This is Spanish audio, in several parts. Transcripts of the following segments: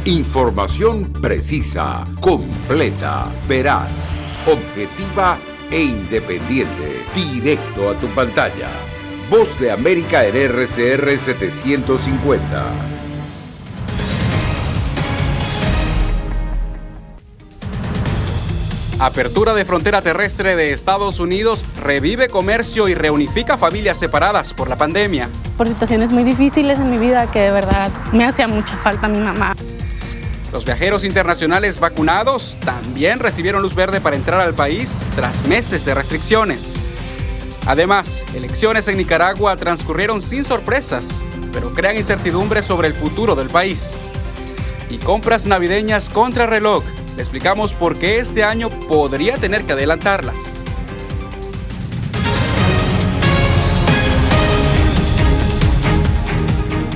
Información precisa, completa, veraz, objetiva e independiente. Directo a tu pantalla. Voz de América en RCR 750. Apertura de frontera terrestre de Estados Unidos revive comercio y reunifica familias separadas por la pandemia. Por situaciones muy difíciles en mi vida que de verdad me hacía mucha falta mi mamá. Los viajeros internacionales vacunados también recibieron luz verde para entrar al país tras meses de restricciones. Además, elecciones en Nicaragua transcurrieron sin sorpresas, pero crean incertidumbre sobre el futuro del país. Y compras navideñas contra reloj. Le explicamos por qué este año podría tener que adelantarlas.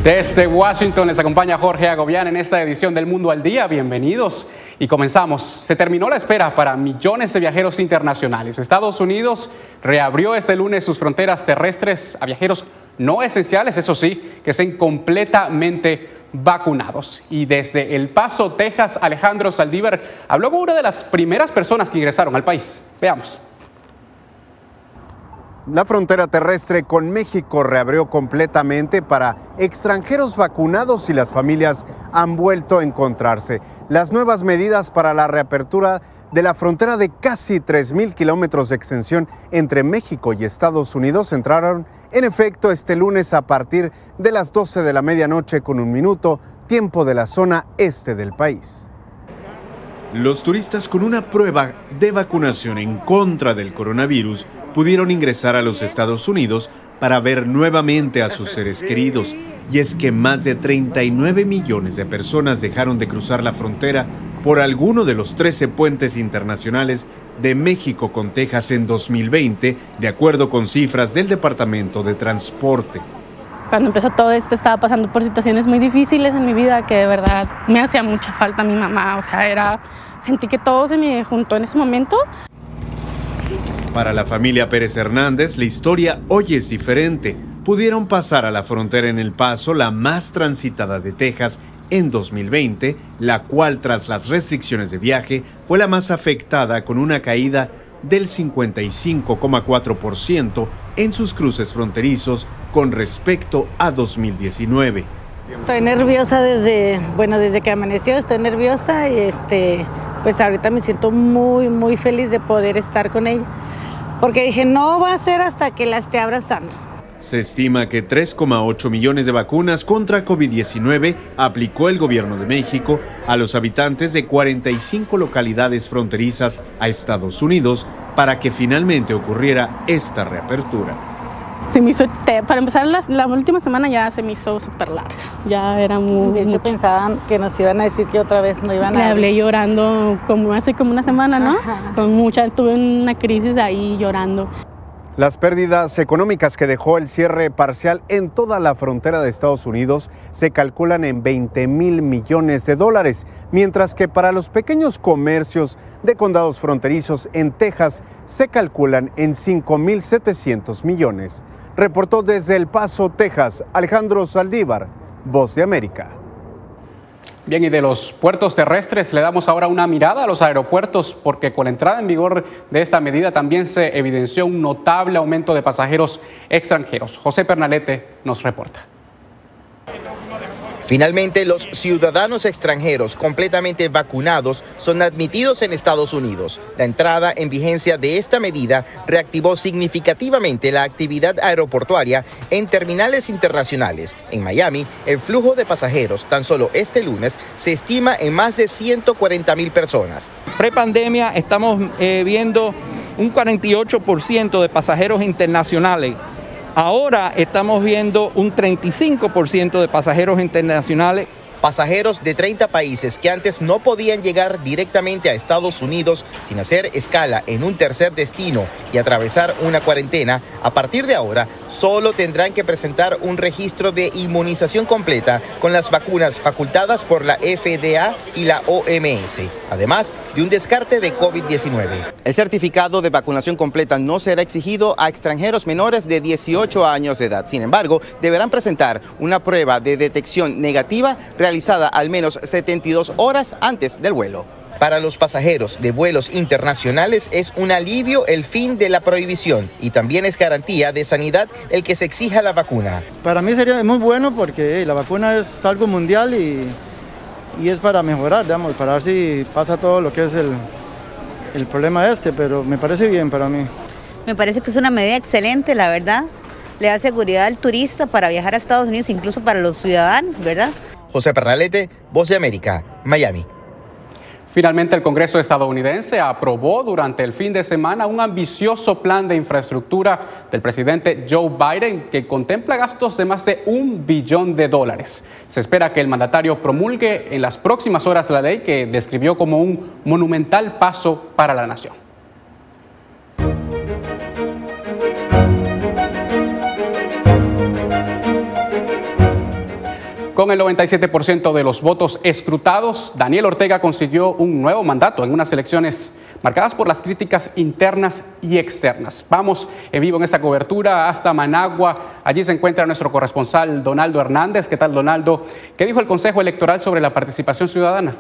Desde Washington les acompaña Jorge Agobián en esta edición del Mundo al Día. Bienvenidos y comenzamos. Se terminó la espera para millones de viajeros internacionales. Estados Unidos reabrió este lunes sus fronteras terrestres a viajeros no esenciales, eso sí, que estén completamente vacunados. Y desde El Paso, Texas, Alejandro Saldívar habló con una de las primeras personas que ingresaron al país. Veamos. La frontera terrestre con México reabrió completamente para extranjeros vacunados y las familias han vuelto a encontrarse. Las nuevas medidas para la reapertura de la frontera de casi 3,000 kilómetros de extensión entre México y Estados Unidos entraron en efecto este lunes a partir de las 12 de la medianoche con 1 minuto, tiempo de la zona este del país. Los turistas con una prueba de vacunación en contra del coronavirus pudieron ingresar a los Estados Unidos para ver nuevamente a sus seres queridos. Y es que más de 39 millones de personas dejaron de cruzar la frontera por alguno de los 13 puentes internacionales de México con Texas en 2020, de acuerdo con cifras del Departamento de Transporte. Cuando empezó todo esto estaba pasando por situaciones muy difíciles en mi vida que de verdad me hacía mucha falta mi mamá. O sea, sentí que todo se me juntó en ese momento. Para la familia Pérez Hernández, la historia hoy es diferente. Pudieron pasar a la frontera en El Paso, la más transitada de Texas, en 2020, la cual tras las restricciones de viaje fue la más afectada con una caída del 55,4% en sus cruces fronterizos con respecto a 2019. Estoy nerviosa desde que amaneció, estoy nerviosa y pues ahorita me siento muy feliz de poder estar con ella, porque dije no va a ser hasta que la esté abrazando. Se estima que 3,8 millones de vacunas contra COVID-19 aplicó el gobierno de México a los habitantes de 45 localidades fronterizas a Estados Unidos para que finalmente ocurriera esta reapertura. Se me hizo, para empezar, la última semana ya se me hizo súper larga. Ya era muy... De hecho, pensaban que nos iban a decir que otra vez no iban a... Le hablé llorando hace como una semana, ¿no? Ajá. Tuve una crisis ahí llorando. Las pérdidas económicas que dejó el cierre parcial en toda la frontera de Estados Unidos se calculan en 20,000 millones de dólares, mientras que para los pequeños comercios de condados fronterizos en Texas se calculan en 5,700 millones. Reportó desde El Paso, Texas, Alejandro Saldívar, Voz de América. Bien, y de los puertos terrestres le damos ahora una mirada a los aeropuertos, porque con la entrada en vigor de esta medida también se evidenció un notable aumento de pasajeros extranjeros. José Pernalete nos reporta. Finalmente, los ciudadanos extranjeros completamente vacunados son admitidos en Estados Unidos. La entrada en vigencia de esta medida reactivó significativamente la actividad aeroportuaria en terminales internacionales. En Miami, el flujo de pasajeros tan solo este lunes se estima en más de 140,000 personas. Prepandemia estamos viendo un 48% de pasajeros internacionales. Ahora estamos viendo un 35% de pasajeros internacionales. Pasajeros de 30 países que antes no podían llegar directamente a Estados Unidos sin hacer escala en un tercer destino y atravesar una cuarentena, a partir de ahora solo tendrán que presentar un registro de inmunización completa con las vacunas facultadas por la FDA y la OMS, además de un descarte de COVID-19. El certificado de vacunación completa no será exigido a extranjeros menores de 18 años de edad. Sin embargo, deberán presentar una prueba de detección negativa realizada al menos 72 horas antes del vuelo. Para los pasajeros de vuelos internacionales es un alivio el fin de la prohibición y también es garantía de sanidad el que se exija la vacuna. Para mí sería muy bueno porque la vacuna es algo mundial y es para mejorar, digamos, para ver si pasa todo lo que es el problema pero me parece bien para mí. Me parece que es una medida excelente, la verdad. Le da seguridad al turista para viajar a Estados Unidos, incluso para los ciudadanos, ¿verdad? José Pernalete, Voz de América, Miami. Finalmente, el Congreso estadounidense aprobó durante el fin de semana un ambicioso plan de infraestructura del presidente Joe Biden que contempla gastos de más de $1 billón. Se espera que el mandatario promulgue en las próximas horas la ley que describió como un monumental paso para la nación. Con el 97% de los votos escrutados, Daniel Ortega consiguió un nuevo mandato en unas elecciones marcadas por las críticas internas y externas. Vamos en vivo en esta cobertura hasta Managua. Allí se encuentra nuestro corresponsal Donaldo Hernández. ¿Qué tal, Donaldo? ¿Qué dijo el Consejo Electoral sobre la participación ciudadana?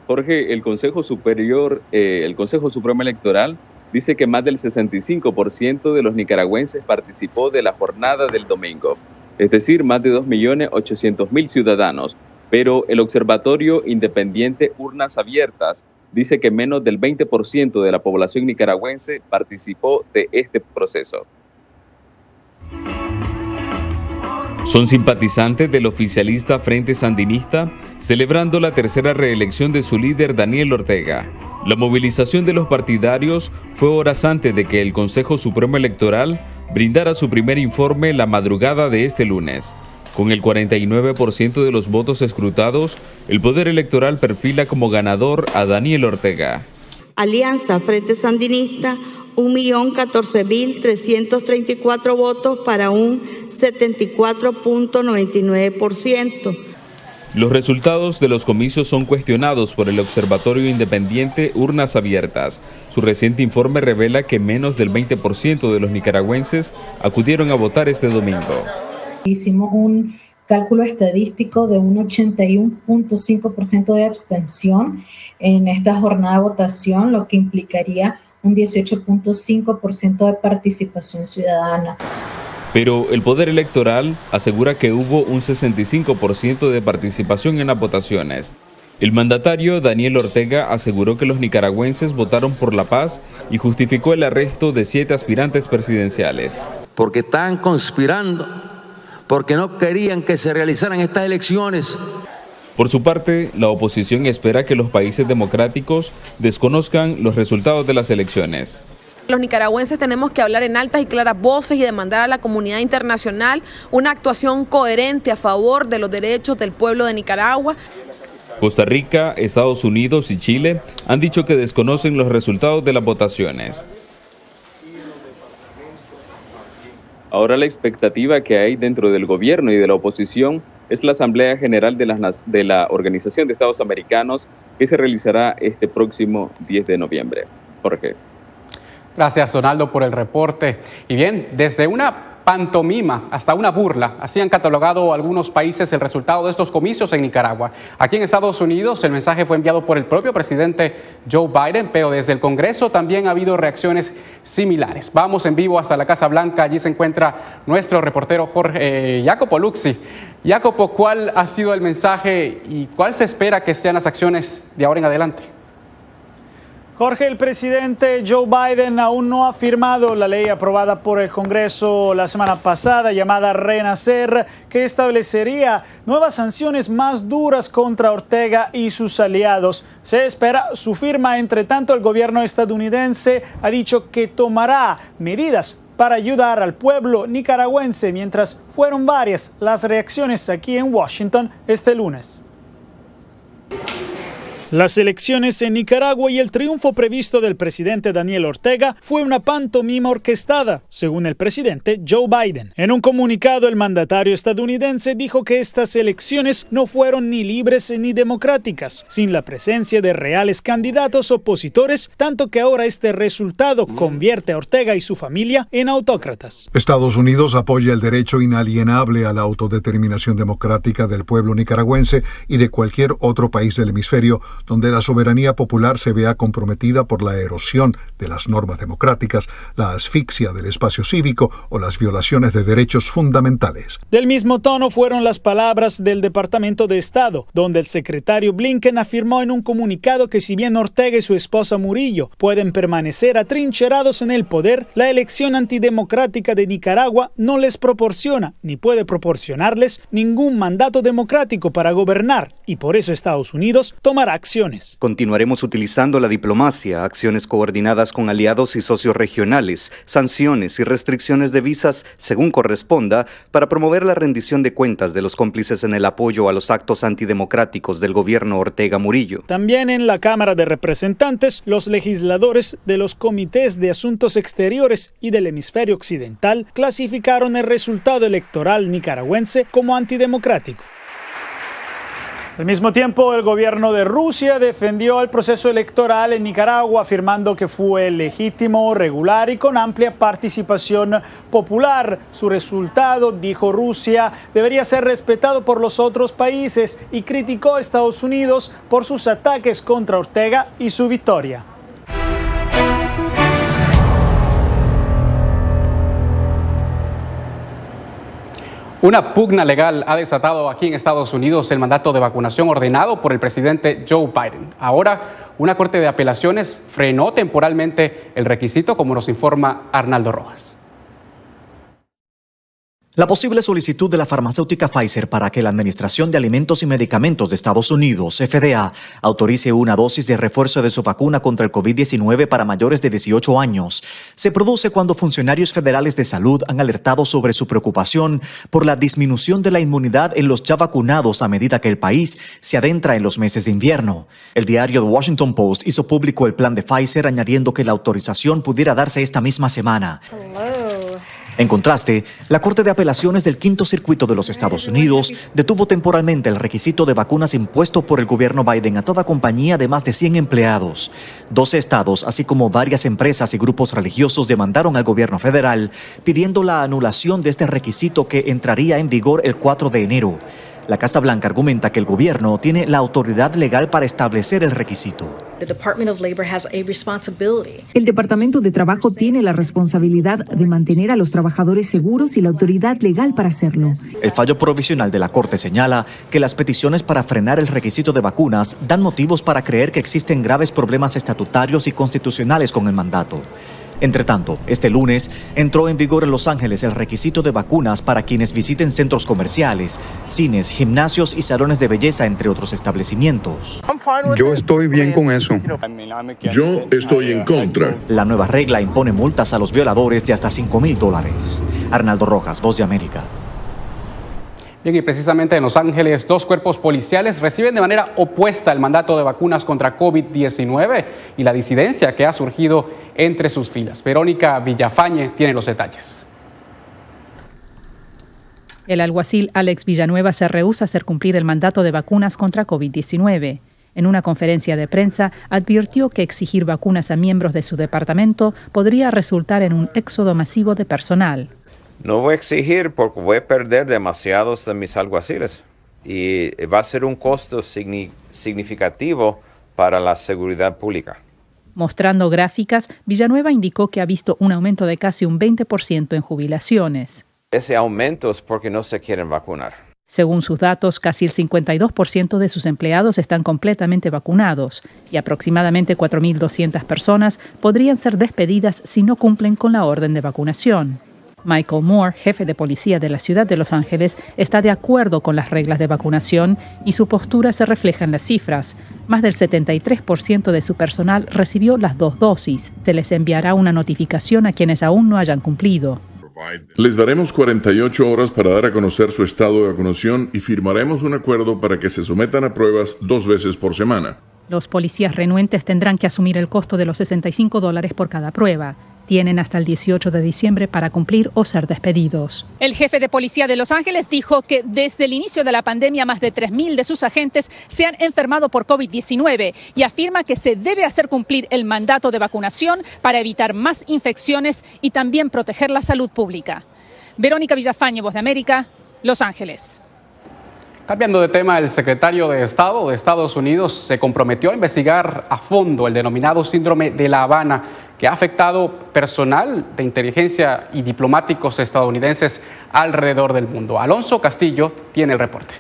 Jorge, el Consejo Supremo Electoral dice que más del 65% de los nicaragüenses participó de la jornada del domingo. Es decir, más de 2.800.000 ciudadanos, pero el Observatorio Independiente Urnas Abiertas dice que menos del 20% de la población nicaragüense participó de este proceso. Son simpatizantes del oficialista Frente Sandinista, celebrando la tercera reelección de su líder Daniel Ortega. La movilización de los partidarios fue horas antes de que el Consejo Supremo Electoral brindara su primer informe la madrugada de este lunes. Con el 49% de los votos escrutados, el Poder Electoral perfila como ganador a Daniel Ortega. Alianza Frente Sandinista, 1.014.334 votos para un 74.99%. Los resultados de los comicios son cuestionados por el Observatorio Independiente Urnas Abiertas. Su reciente informe revela que menos del 20% de los nicaragüenses acudieron a votar este domingo. Hicimos un cálculo estadístico de un 81.5% de abstención en esta jornada de votación, lo que implicaría un 18.5% de participación ciudadana. Pero el Poder Electoral asegura que hubo un 65% de participación en las votaciones. El mandatario Daniel Ortega aseguró que los nicaragüenses votaron por la paz y justificó el arresto de 7 aspirantes presidenciales. Porque estaban conspirando, porque no querían que se realizaran estas elecciones. Por su parte, la oposición espera que los países democráticos desconozcan los resultados de las elecciones. Los nicaragüenses tenemos que hablar en altas y claras voces y demandar a la comunidad internacional una actuación coherente a favor de los derechos del pueblo de Nicaragua. Costa Rica, Estados Unidos y Chile han dicho que desconocen los resultados de las votaciones. Ahora la expectativa que hay dentro del gobierno y de la oposición es la Asamblea General de la Organización de Estados Americanos que se realizará este próximo 10 de noviembre. Jorge. Gracias, Donaldo, por el reporte. Y bien, desde una pantomima hasta una burla, así han catalogado algunos países el resultado de estos comicios en Nicaragua. Aquí en Estados Unidos el mensaje fue enviado por el propio presidente Joe Biden, pero desde el Congreso también ha habido reacciones similares. Vamos en vivo hasta la Casa Blanca, allí se encuentra nuestro reportero Jacopo Luzzi. Jacopo, ¿cuál ha sido el mensaje y cuál se espera que sean las acciones de ahora en adelante? Jorge, el presidente Joe Biden aún no ha firmado la ley aprobada por el Congreso la semana pasada llamada Renacer, que establecería nuevas sanciones más duras contra Ortega y sus aliados. Se espera su firma. Entre tanto, el gobierno estadounidense ha dicho que tomará medidas para ayudar al pueblo nicaragüense, mientras fueron varias las reacciones aquí en Washington este lunes. Las elecciones en Nicaragua y el triunfo previsto del presidente Daniel Ortega fue una pantomima orquestada, según el presidente Joe Biden. En un comunicado, el mandatario estadounidense dijo que estas elecciones no fueron ni libres ni democráticas, sin la presencia de reales candidatos opositores, tanto que ahora este resultado convierte a Ortega y su familia en autócratas. Estados Unidos apoya el derecho inalienable a la autodeterminación democrática del pueblo nicaragüense y de cualquier otro país del hemisferio donde la soberanía popular se vea comprometida por la erosión de las normas democráticas, la asfixia del espacio cívico o las violaciones de derechos fundamentales. Del mismo tono fueron las palabras del Departamento de Estado, donde el secretario Blinken afirmó en un comunicado que si bien Ortega y su esposa Murillo pueden permanecer atrincherados en el poder, la elección antidemocrática de Nicaragua no les proporciona ni puede proporcionarles ningún mandato democrático para gobernar, y por eso Estados Unidos tomará acciones. Continuaremos utilizando la diplomacia, acciones coordinadas con aliados y socios regionales, sanciones y restricciones de visas según corresponda para promover la rendición de cuentas de los cómplices en el apoyo a los actos antidemocráticos del gobierno Ortega Murillo. También en la Cámara de Representantes, los legisladores de los comités de asuntos exteriores y del hemisferio occidental clasificaron el resultado electoral nicaragüense como antidemocrático. Al mismo tiempo, el gobierno de Rusia defendió el proceso electoral en Nicaragua, afirmando que fue legítimo, regular y con amplia participación popular. Su resultado, dijo Rusia, debería ser respetado por los otros países y criticó a Estados Unidos por sus ataques contra Ortega y su victoria. Una pugna legal ha desatado aquí en Estados Unidos el mandato de vacunación ordenado por el presidente Joe Biden. Ahora, una corte de apelaciones frenó temporalmente el requisito, como nos informa Arnaldo Rojas. La posible solicitud de la farmacéutica Pfizer para que la Administración de Alimentos y Medicamentos de Estados Unidos, FDA, autorice una dosis de refuerzo de su vacuna contra el COVID-19 para mayores de 18 años, se produce cuando funcionarios federales de salud han alertado sobre su preocupación por la disminución de la inmunidad en los ya vacunados a medida que el país se adentra en los meses de invierno. El diario The Washington Post hizo público el plan de Pfizer, añadiendo que la autorización pudiera darse esta misma semana. En contraste, la Corte de Apelaciones del Quinto Circuito de los Estados Unidos detuvo temporalmente el requisito de vacunas impuesto por el gobierno Biden a toda compañía de más de 100 empleados. 12 estados, así como varias empresas y grupos religiosos, demandaron al gobierno federal pidiendo la anulación de este requisito que entraría en vigor el 4 de enero. La Casa Blanca argumenta que el gobierno tiene la autoridad legal para establecer el requisito. El Departamento de Trabajo tiene la responsabilidad de mantener a los trabajadores seguros y la autoridad legal para hacerlo. El fallo provisional de la Corte señala que las peticiones para frenar el requisito de vacunas dan motivos para creer que existen graves problemas estatutarios y constitucionales con el mandato. Entre tanto, este lunes entró en vigor en Los Ángeles el requisito de vacunas para quienes visiten centros comerciales, cines, gimnasios y salones de belleza, entre otros establecimientos. Yo estoy bien con eso. Yo estoy en contra. La nueva regla impone multas a los violadores de hasta $5,000. Arnaldo Rojas, Voz de América. Bien, y precisamente en Los Ángeles, 2 cuerpos policiales reciben de manera opuesta el mandato de vacunas contra COVID-19 y la disidencia que ha surgido entre sus filas. Verónica Villafañe tiene los detalles. El alguacil Alex Villanueva se rehúsa a hacer cumplir el mandato de vacunas contra COVID-19. En una conferencia de prensa, advirtió que exigir vacunas a miembros de su departamento podría resultar en un éxodo masivo de personal. No voy a exigir porque voy a perder demasiados de mis alguaciles y va a ser un costo significativo para la seguridad pública. Mostrando gráficas, Villanueva indicó que ha visto un aumento de casi un 20% en jubilaciones. Ese aumento es porque no se quieren vacunar. Según sus datos, casi el 52% de sus empleados están completamente vacunados y aproximadamente 4.200 personas podrían ser despedidas si no cumplen con la orden de vacunación. Michael Moore, jefe de policía de la ciudad de Los Ángeles, está de acuerdo con las reglas de vacunación y su postura se refleja en las cifras. Más del 73% de su personal recibió las 2 dosis. Se les enviará una notificación a quienes aún no hayan cumplido. Les daremos 48 horas para dar a conocer su estado de vacunación y firmaremos un acuerdo para que se sometan a pruebas 2 veces por semana. Los policías renuentes tendrán que asumir el costo de los $65 por cada prueba. Tienen hasta el 18 de diciembre para cumplir o ser despedidos. El jefe de policía de Los Ángeles dijo que desde el inicio de la pandemia más de 3.000 de sus agentes se han enfermado por COVID-19 y afirma que se debe hacer cumplir el mandato de vacunación para evitar más infecciones y también proteger la salud pública. Verónica Villafañe, Voz de América, Los Ángeles. Cambiando de tema, el secretario de Estado de Estados Unidos se comprometió a investigar a fondo el denominado síndrome de La Habana, que ha afectado personal de inteligencia y diplomáticos estadounidenses alrededor del mundo. Alonso Castillo tiene el reporte.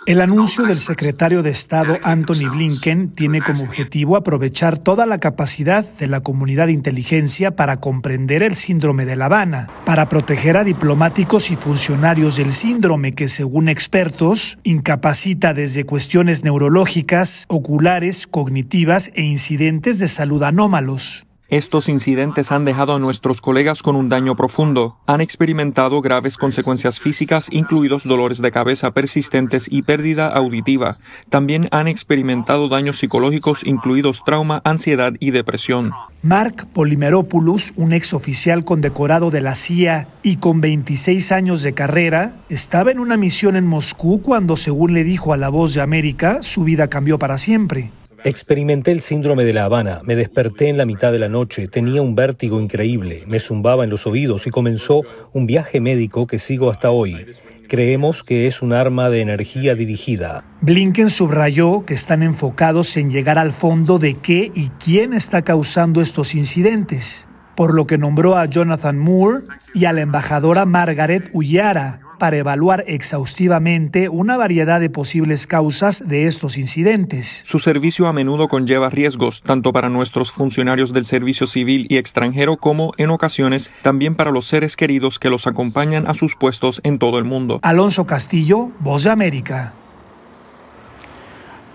El anuncio del secretario de Estado Antony Blinken tiene como objetivo aprovechar toda la capacidad de la comunidad de inteligencia para comprender el síndrome de La Habana, para proteger a diplomáticos y funcionarios del síndrome que, según expertos, incapacita desde cuestiones neurológicas, oculares, cognitivas e incidentes de salud anómalos. Estos incidentes han dejado a nuestros colegas con un daño profundo. Han experimentado graves consecuencias físicas, incluidos dolores de cabeza persistentes y pérdida auditiva. También han experimentado daños psicológicos, incluidos trauma, ansiedad y depresión. Mark Polimeropoulos, un exoficial condecorado de la CIA y con 26 años de carrera, estaba en una misión en Moscú cuando, según le dijo a La Voz de América, su vida cambió para siempre. Experimenté el síndrome de La Habana, me desperté en la mitad de la noche, tenía un vértigo increíble, me zumbaba en los oídos y comenzó un viaje médico que sigo hasta hoy. Creemos que es un arma de energía dirigida. Blinken subrayó que están enfocados en llegar al fondo de qué y quién está causando estos incidentes, por lo que nombró a Jonathan Moore y a la embajadora Margaret Ulliara para evaluar exhaustivamente una variedad de posibles causas de estos incidentes. Su servicio a menudo conlleva riesgos, tanto para nuestros funcionarios del servicio civil y extranjero como, en ocasiones, también para los seres queridos que los acompañan a sus puestos en todo el mundo. Alonso Castillo, Voz de América.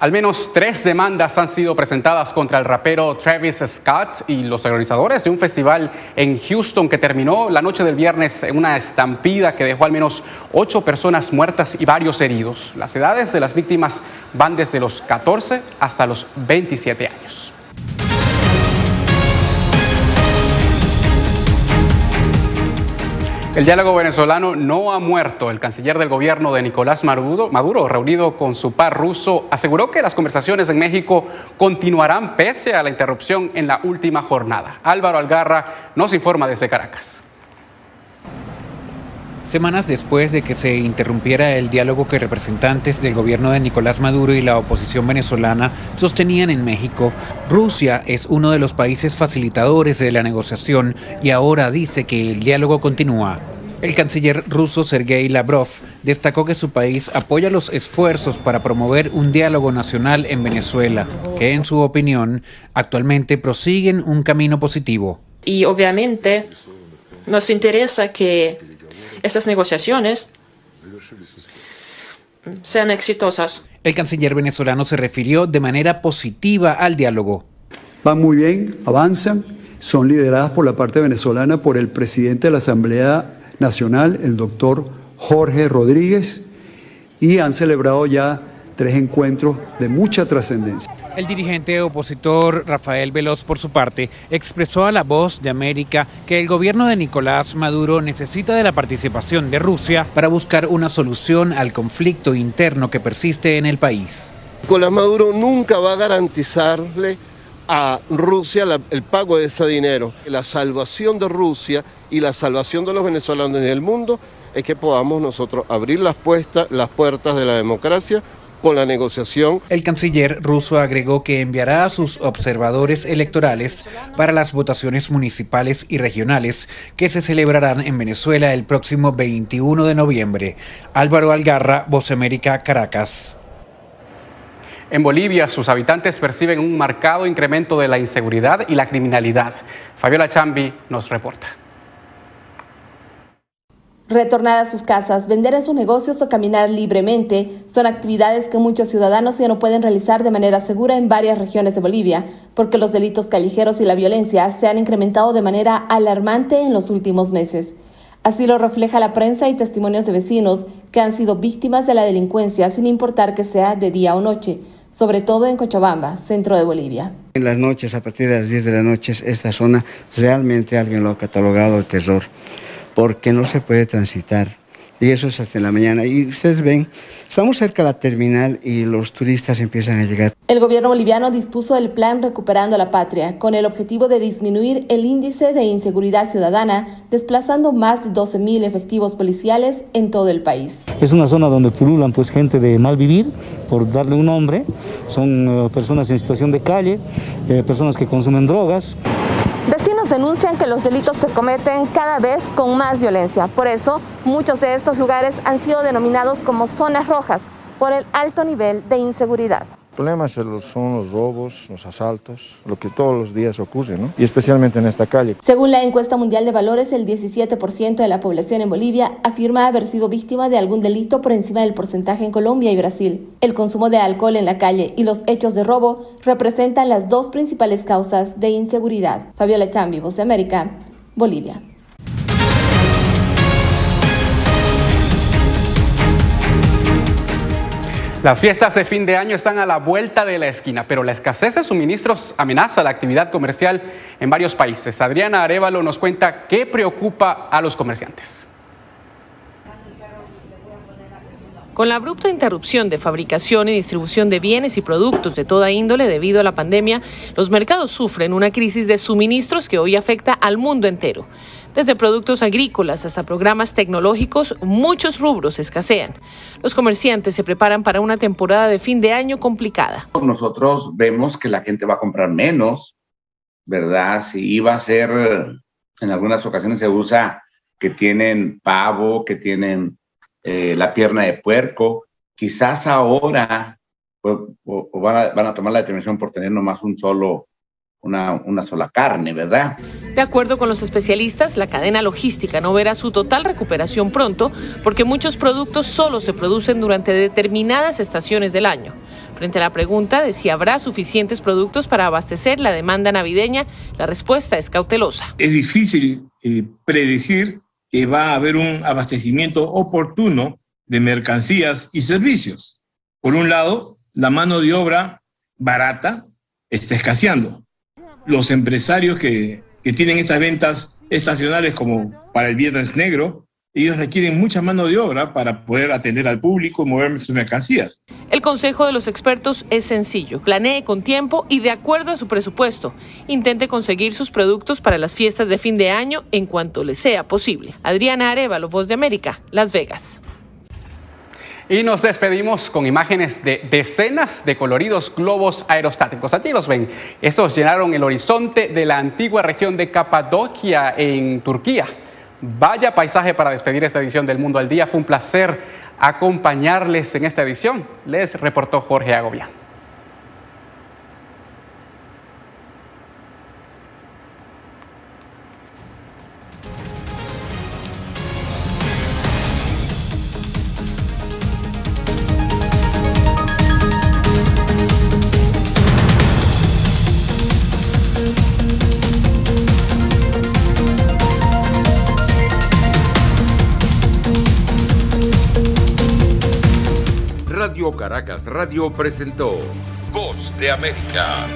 Al menos 3 demandas han sido presentadas contra el rapero Travis Scott y los organizadores de un festival en Houston que terminó la noche del viernes en una estampida que dejó al menos 8 personas muertas y varios heridos. Las edades de las víctimas van desde los 14 hasta los 27 años. El diálogo venezolano no ha muerto. El canciller del gobierno de Nicolás Maduro, reunido con su par ruso, aseguró que las conversaciones en México continuarán pese a la interrupción en la última jornada. Álvaro Algarra nos informa desde Caracas. Semanas después de que se interrumpiera el diálogo que representantes del gobierno de Nicolás Maduro y la oposición venezolana sostenían en México, Rusia es uno de los países facilitadores de la negociación y ahora dice que el diálogo continúa. El canciller ruso Sergei Lavrov destacó que su país apoya los esfuerzos para promover un diálogo nacional en Venezuela, que en su opinión actualmente prosiguen un camino positivo. Y obviamente nos interesa que estas negociaciones sean exitosas. El canciller venezolano se refirió de manera positiva al diálogo. Van muy bien, avanzan, son lideradas por la parte venezolana por el presidente de la Asamblea Nacional, el doctor Jorge Rodríguez, y han celebrado ya 3 encuentros de mucha trascendencia. El dirigente opositor Rafael Veloz, por su parte, expresó a La Voz de América que el gobierno de Nicolás Maduro necesita de la participación de Rusia para buscar una solución al conflicto interno que persiste en el país. Nicolás Maduro nunca va a garantizarle a Rusia el pago de ese dinero. La salvación de Rusia y la salvación de los venezolanos en el mundo es que podamos nosotros abrir las puertas de la democracia con la negociación. El canciller ruso agregó que enviará a sus observadores electorales para las votaciones municipales y regionales que se celebrarán en Venezuela el próximo 21 de noviembre. Álvaro Algarra, Voz América, Caracas. En Bolivia, sus habitantes perciben un marcado incremento de la inseguridad y la criminalidad. Fabiola Chambi nos reporta. Retornar a sus casas, vender en sus negocios o caminar libremente son actividades que muchos ciudadanos ya no pueden realizar de manera segura en varias regiones de Bolivia, porque los delitos callejeros y la violencia se han incrementado de manera alarmante en los últimos meses. Así lo refleja la prensa y testimonios de vecinos que han sido víctimas de la delincuencia sin importar que sea de día o noche. sobre todo en Cochabamba, centro de Bolivia. En las noches, a partir de las 10 de la noche, esta zona realmente alguien lo ha catalogado de terror, porque no se puede transitar. Y eso es hasta en la mañana. Y ustedes ven, estamos cerca de la terminal y los turistas empiezan a llegar. El gobierno boliviano dispuso el plan Recuperando la Patria, con el objetivo de disminuir el índice de inseguridad ciudadana, desplazando más de 12.000 efectivos policiales en todo el país. Es una zona donde pululan gente de mal vivir, por darle un nombre. Son personas en situación de calle, personas que consumen drogas. Vecinos denuncian que los delitos se cometen cada vez con más violencia. Por eso, muchos de estos lugares han sido denominados como zonas rojas por el alto nivel de inseguridad. El problema son los robos, los asaltos, lo que todos los días ocurre, ¿no? Y especialmente en esta calle. Según la encuesta mundial de valores, el 17% de la población en Bolivia afirma haber sido víctima de algún delito por encima del porcentaje en Colombia y Brasil. El consumo de alcohol en la calle y los hechos de robo representan las dos principales causas de inseguridad. Fabiola Chambi, Voz de América, Bolivia. Las fiestas de fin de año están a la vuelta de la esquina, pero la escasez de suministros amenaza la actividad comercial en varios países. Adriana Arévalo nos cuenta qué preocupa a los comerciantes. Con la abrupta interrupción de fabricación y distribución de bienes y productos de toda índole debido a la pandemia, los mercados sufren una crisis de suministros que hoy afecta al mundo entero. Desde productos agrícolas hasta programas tecnológicos, muchos rubros escasean. Los comerciantes se preparan para una temporada de fin de año complicada. Nosotros vemos que la gente va a comprar menos, ¿verdad? Si iba a ser, en algunas ocasiones se usa que tienen pavo, que tienen la pierna de puerco. Quizás ahora pues, van a tomar la determinación por tener nomás una sola carne, ¿verdad? De acuerdo con los especialistas, la cadena logística no verá su total recuperación pronto porque muchos productos solo se producen durante determinadas estaciones del año. Frente a la pregunta de si habrá suficientes productos para abastecer la demanda navideña, la respuesta es cautelosa. Es difícil predecir que va a haber un abastecimiento oportuno de mercancías y servicios. Por un lado, la mano de obra barata está escaseando. Los empresarios que tienen estas ventas estacionales como para el Viernes Negro, ellos requieren mucha mano de obra para poder atender al público y mover sus mercancías. El consejo de los expertos es sencillo. Planee con tiempo y de acuerdo a su presupuesto. Intente conseguir sus productos para las fiestas de fin de año en cuanto le sea posible. Adriana Arévalo, Voz de América, Las Vegas. Y nos despedimos con imágenes de decenas de coloridos globos aerostáticos. Aquí los ven. Estos llenaron el horizonte de la antigua región de Capadocia en Turquía. Vaya paisaje para despedir esta edición del Mundo al Día. Fue un placer acompañarles en esta edición. Les reportó Jorge Agobián. Radio Caracas Radio presentó Voz de América.